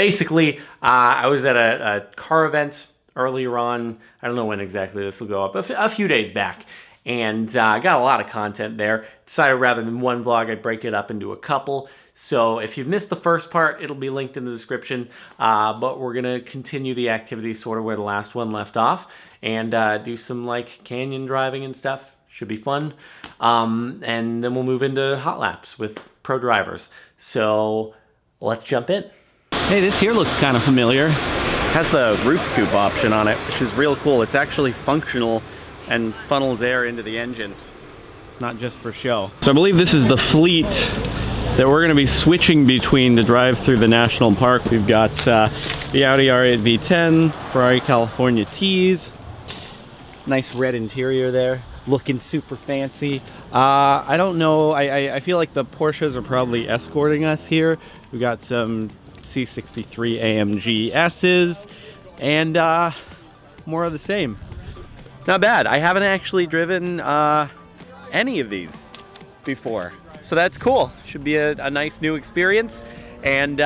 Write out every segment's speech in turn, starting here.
basically, I was at a car event earlier on. I don't know when exactly this will go up, a few days back. And I got a lot of content there. Decided rather than one vlog, I'd break it up into a couple. So if you've missed the first part, it'll be linked in the description. But we're going to continue the activity sort of where the last one left off. And do some like canyon driving and stuff. Should be fun. And then we'll move into hot laps with pro drivers. So let's jump in. Hey, this here looks kind of familiar. Has the roof scoop option on it, which is real cool. It's actually functional and funnels air into the engine. It's not just for show. So I believe this is the fleet that we're gonna be switching between to drive through the national park. We've got the Audi R8 V10, Ferrari California T's. Nice red interior there, looking super fancy. I don't know, I feel like the Porsches are probably escorting us here. We've got some C63 AMG S's and more of the same. Not bad. I haven't actually driven any of these before, so that's cool. Should be a nice new experience, and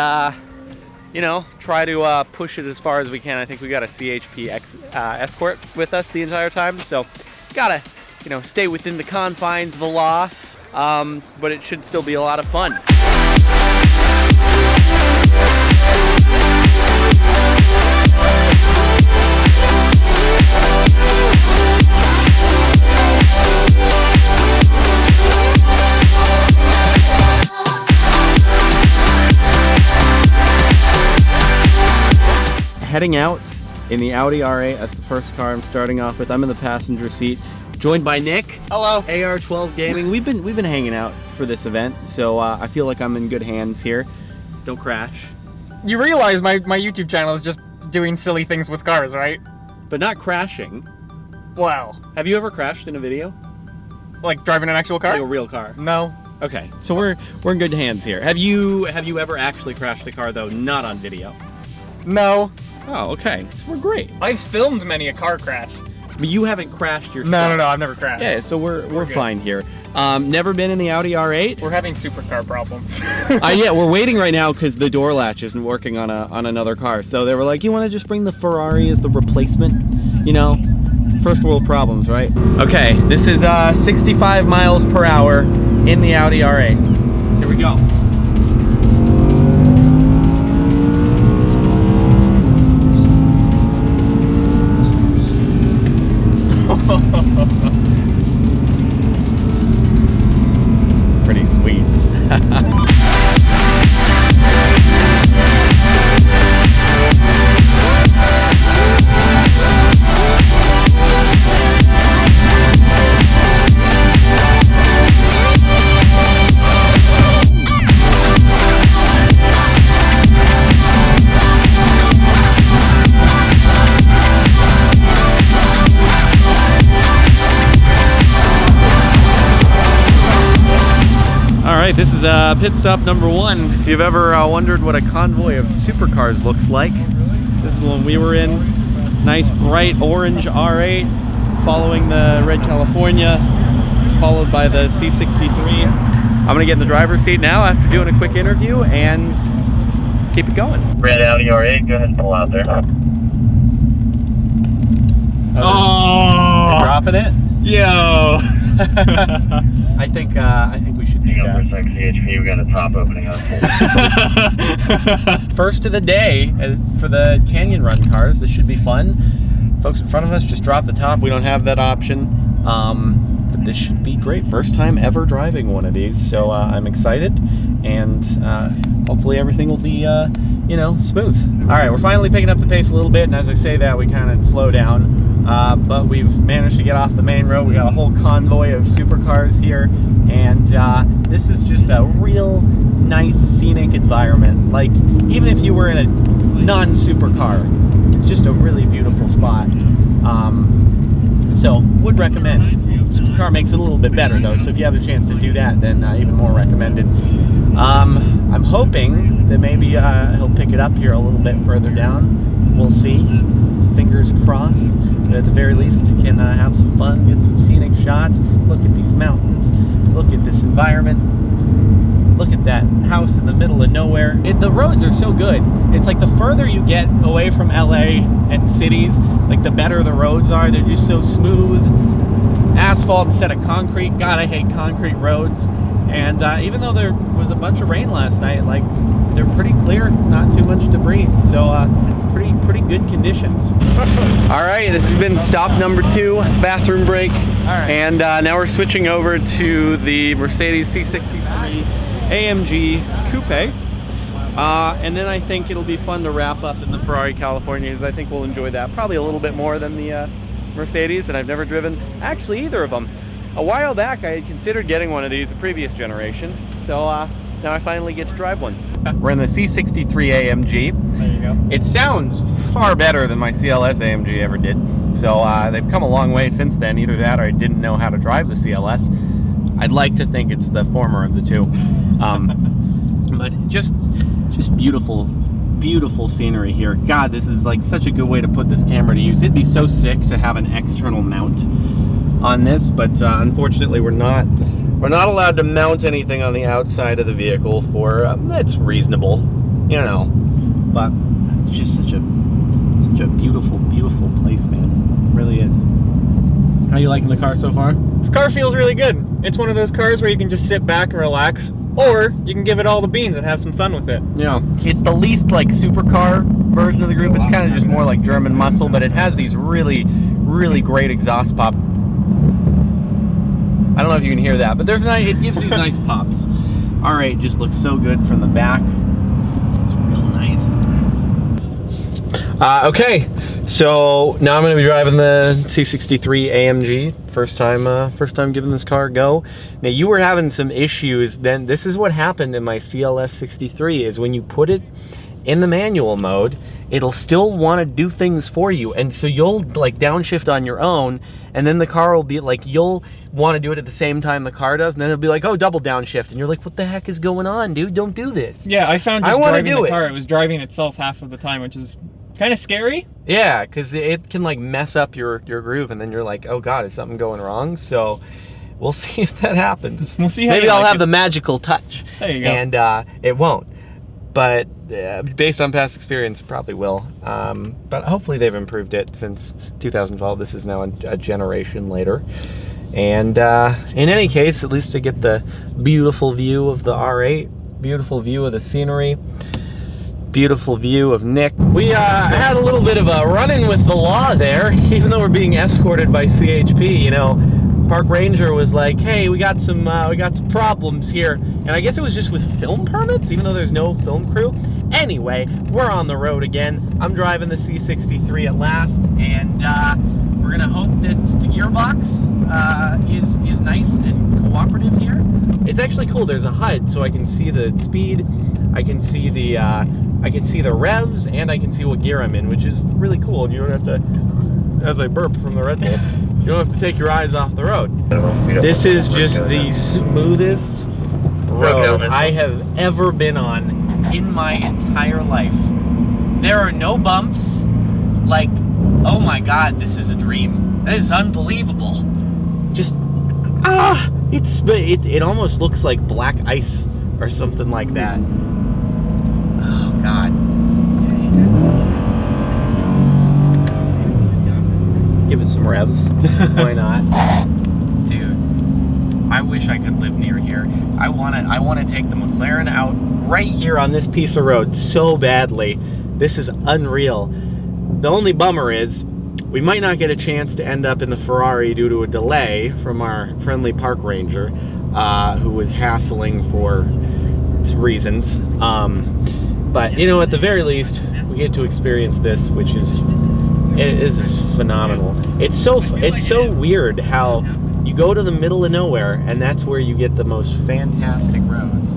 you know, try to push it as far as we can. I think we got a CHP escort with us the entire time, so gotta, you know, stay within the confines of the law, but it should still be a lot of fun. Heading out in the Audi R8. That's the first car I'm starting off with. I'm in the passenger seat, joined by Nick. Hello. AR12 Gaming. We've been hanging out for this event, so I feel like I'm in good hands here. Don't crash. You realize my YouTube channel is just doing silly things with cars, right? But not crashing. Well, have you ever crashed in a video? Like driving an actual car? Like a real car? No. Okay, so we're in good hands here. Have you ever actually crashed a car though, not on video? No. Oh, okay. So we're great. I've filmed many a car crash. But you haven't crashed yourself. No, I've never crashed. Yeah, so we're fine here. Never been in the Audi R8. We're having supercar problems. Yeah, we're waiting right now because the door latch isn't working on another car. So they were like, you want to just bring the Ferrari as the replacement? You know, first world problems, right? Okay, this is 65 miles per hour in the Audi R8. Here we go. Pretty sweet. Alright, this is pit stop number 1. If you've ever wondered what a convoy of supercars looks like, this is the one we were in. Nice bright orange R8, following the red California, followed by the C63. I'm going to get in the driver's seat now after doing a quick interview and keep it going. Red Audi R8, go ahead and pull out there. Oh! You're dropping it? Yo! I think we should do Hang that. on for a sec, CHP, we got a top opening up. First of the day for the canyon run cars. This should be fun. Folks in front of us just dropped the top. We don't have that option, but this should be great. First time ever driving one of these, so I'm excited, and hopefully everything will be you know, smooth. All right, we're finally picking up the pace a little bit, and as I say that, we kind of slow down. But we've managed to get off the main road. We got a whole convoy of supercars here, and this is just a real nice scenic environment. Like, even if you were in a non-supercar, it's just a really beautiful spot. So would recommend. Supercar makes it a little bit better though, so if you have the chance to do that, then even more recommended. I'm hoping that maybe he'll pick it up here a little bit further down. We'll see. Fingers crossed. But at the very least, can have some fun, get some scenic shots, look at these mountains, look at this environment. Look at that house in the middle of nowhere. The roads are so good. It's like the further you get away from LA and cities, like the better the roads are. They're just so smooth. Asphalt instead of concrete. God, I hate concrete roads. And even though there was a bunch of rain last night, like they're pretty clear, not too much debris. So pretty good conditions. All right, this has been stop number 2, bathroom break. All right. And now we're switching over to the Mercedes C63 AMG Coupe. And then I think it'll be fun to wrap up in the Ferrari California, because I think we'll enjoy that probably a little bit more than the Mercedes, and I've never driven actually either of them. A while back I had considered getting one of these, a previous generation, so now I finally get to drive one. We're in the C63 AMG. There you go. It sounds far better than my CLS AMG ever did, so they've come a long way since then. Either that or I didn't know how to drive the CLS. I'd like to think it's the former of the two. But just beautiful scenery here. God, this is like such a good way to put this camera to use. It'd be so sick to have an external mount on this, but unfortunately we're not allowed to mount anything on the outside of the vehicle for that's reasonable, you know. But it's just such a beautiful place, man. It really is. How you liking the car so far? This car feels really good. It's one of those cars where you can just sit back and relax, or you can give it all the beans and have some fun with it. Yeah. It's the least like supercar version of the group. It's kind of just more like German muscle, but it has these really great exhaust pop. I don't know if you can hear that, but it gives these nice pops. R8 just looks so good from the back. It's real nice. Okay, so now I'm going to be driving the C63 AMG. First time giving this car a go. Now you were having some issues. Then this is what happened in my CLS 63 is when you put it in the manual mode, it'll still want to do things for you, and so you'll like downshift on your own, and then the car will be like, you'll want to do it at the same time the car does, and then it'll be like, oh, double downshift, and you're like, what the heck is going on, dude? Don't do this. Yeah, I found just driving the car, it was driving itself half of the time, which is kind of scary. Yeah, because it can like mess up your groove, and then you're like, oh god, is something going wrong? So we'll see if that happens. We'll see how maybe I'll have the magical touch. There you go. And it won't. But based on past experience, it probably will. But hopefully they've improved it since 2012. This is now a generation later. And in any case, at least to get the beautiful view of the R8, beautiful view of the scenery, beautiful view of Nick. We had a little bit of a run-in with the law there, even though we're being escorted by CHP, you know. Park Ranger was like, hey, we got some problems here. And I guess it was just with film permits, even though there's no film crew. Anyway, we're on the road again. I'm driving the C63 at last, and we're gonna hope that the gearbox is nice and cooperative here. It's actually cool. There's a HUD, so I can see the speed, I can see the revs, and I can see what gear I'm in, which is really cool. And you don't have to, as I burp from the Red Bull, you don't have to take your eyes off the road. This is just the smoothest road I have ever been on in my entire life. There are no bumps. Like, oh my god, this is a dream. That is unbelievable. Just, it almost looks like black ice or something like that. Oh god. Give it some revs. Why not? Dude, I wish I could live near here. I want to take the McLaren out right here on this piece of road so badly. This is unreal. The only bummer is we might not get a chance to end up in the Ferrari due to a delay from our friendly park ranger who was hassling for reasons. But you know, at the very least, we get to experience this, which is phenomenal. It's so weird how you go to the middle of nowhere, and that's where you get the most fantastic roads.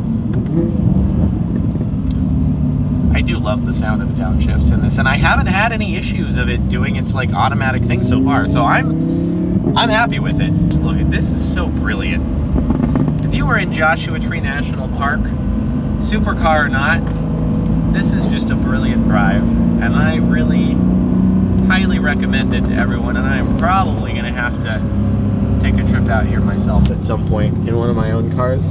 I do love the sound of the downshifts in this, and I haven't had any issues of it doing its like automatic thing so far. So I'm happy with it. Just look at this, is so brilliant. If you were in Joshua Tree National Park, supercar or not, this is just a brilliant drive, and I really highly recommend it to everyone. And I'm probably gonna have to take a trip out here myself at some point in one of my own cars.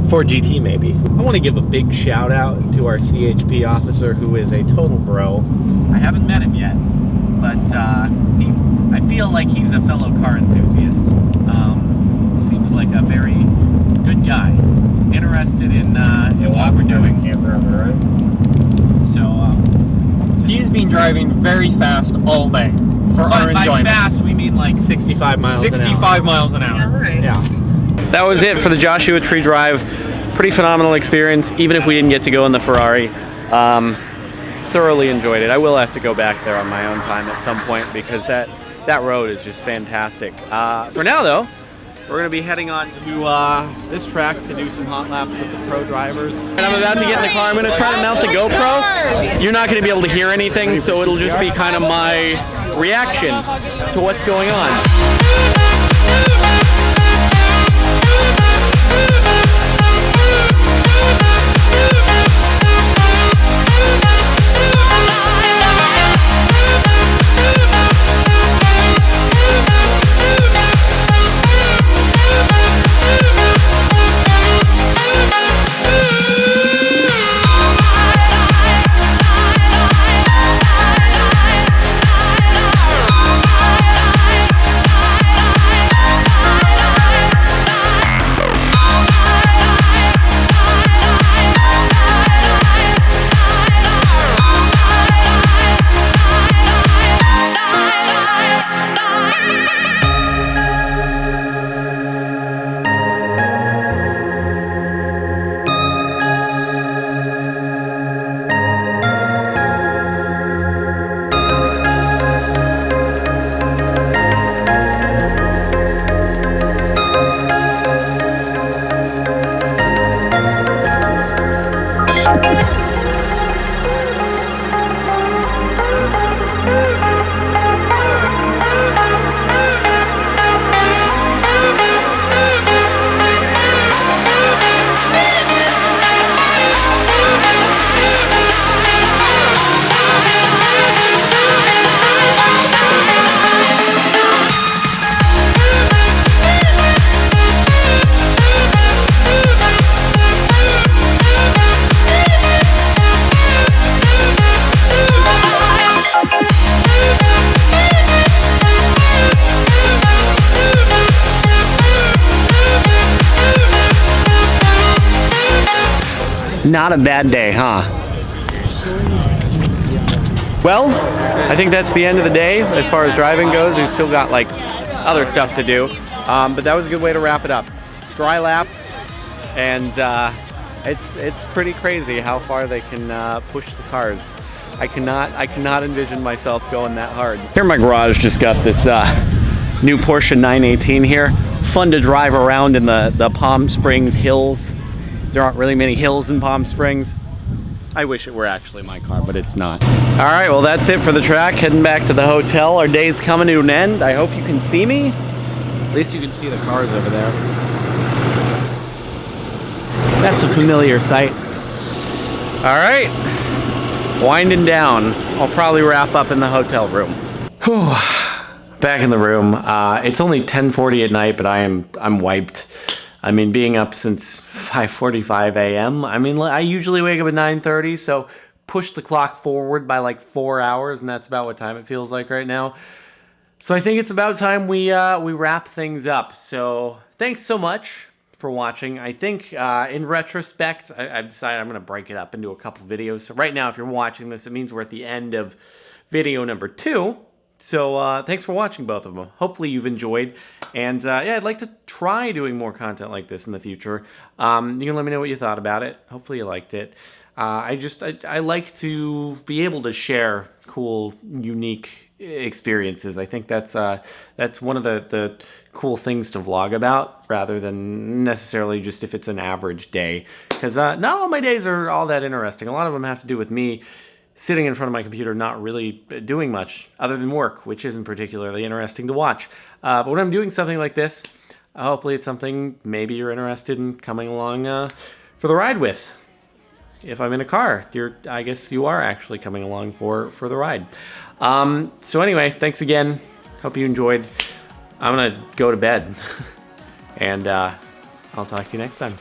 Ford GT maybe. I want to give a big shout out to our CHP officer, who is a total bro. I haven't met him yet, but I feel like he's a fellow car enthusiast. Seems like a very good guy, interested in what we're doing. So he's been driving very fast all day for our enjoyment. By fast, we mean like 65 miles an hour. 65 miles an hour. All right. Yeah. That was it for the Joshua Tree Drive. Pretty phenomenal experience, even if we didn't get to go in the Ferrari. Thoroughly enjoyed it. I will have to go back there on my own time at some point because that road is just fantastic. For now, though, we're going to be heading on to this track to do some hot laps with the pro drivers. And I'm about to get in the car. I'm going to try to mount the GoPro. You're not going to be able to hear anything, so it'll just be kind of my reaction to what's going on. Not a bad day, huh? Well, I think that's the end of the day as far as driving goes. We've still got like other stuff to do, but that was a good way to wrap it up. Dry laps, and it's pretty crazy how far they can push the cars. I cannot envision myself going that hard. Here in my garage, just got this new Porsche 918 here. Fun to drive around in the Palm Springs hills. There aren't really many hills in Palm Springs. I wish it were actually my car, but it's not. All right, well, that's it for the track. Heading back to the hotel. Our day's coming to an end. I hope you can see me. At least you can see the cars over there. That's a familiar sight. All right, winding down. I'll probably wrap up in the hotel room. Whew. Back in the room. It's only 10:40 at night, but I'm wiped. I mean, being up since 5:45 a.m. I mean, I usually wake up at 9:30, so push the clock forward by like 4 hours, and that's about what time it feels like right now. So I think it's about time we wrap things up. So thanks so much for watching. I think in retrospect, I've decided I'm going to break it up into a couple videos. So right now, if you're watching this, it means we're at the end of video number 2. So thanks for watching both of them. Hopefully you've enjoyed. And yeah, I'd like to try doing more content like this in the future. You can let me know what you thought about it. Hopefully you liked it. I like to be able to share cool, unique experiences. I think that's one of the cool things to vlog about, rather than necessarily just if it's an average day. Because not all my days are all that interesting. A lot of them have to do with me sitting in front of my computer, not really doing much other than work, which isn't particularly interesting to watch. But when I'm doing something like this, hopefully it's something maybe you're interested in coming along for the ride with. If I'm in a car, I guess you are actually coming along for the ride. So anyway, thanks again. Hope you enjoyed. I'm gonna go to bed, and I'll talk to you next time.